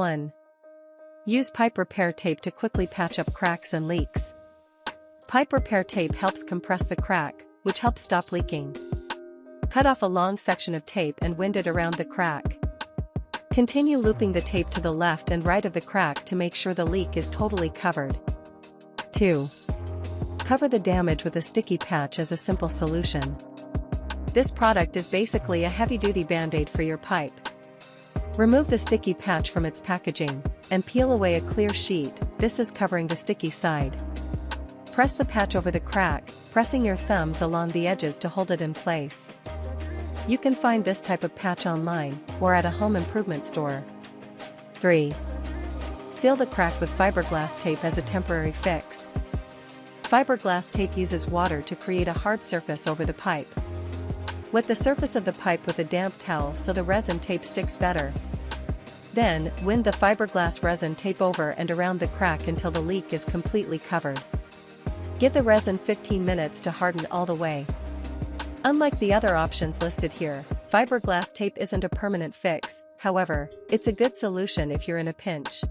1. Use pipe repair tape to quickly patch up cracks and leaks. Pipe repair tape helps compress the crack, which helps stop leaking. Cut off a long section of tape and wind it around the crack. Continue looping the tape to the left and right of the crack to make sure the leak is totally covered. 2. Cover the damage with a sticky patch as a simple solution. This product is basically a heavy-duty band-aid for your pipe. Remove the sticky patch from its packaging, and peel away a clear sheet. This is covering the sticky side. Press the patch over the crack, pressing your thumbs along the edges to hold it in place. You can find this type of patch online, or at a home improvement store. 3. Seal the crack with fiberglass tape as a temporary fix. Fiberglass tape uses water to create a hard surface over the pipe. Wet the surface of the pipe with a damp towel so the resin tape sticks better. Then, wind the fiberglass resin tape over and around the crack until the leak is completely covered. Give the resin 15 minutes to harden all the way. Unlike the other options listed here, fiberglass tape isn't a permanent fix. However, it's a good solution if you're in a pinch.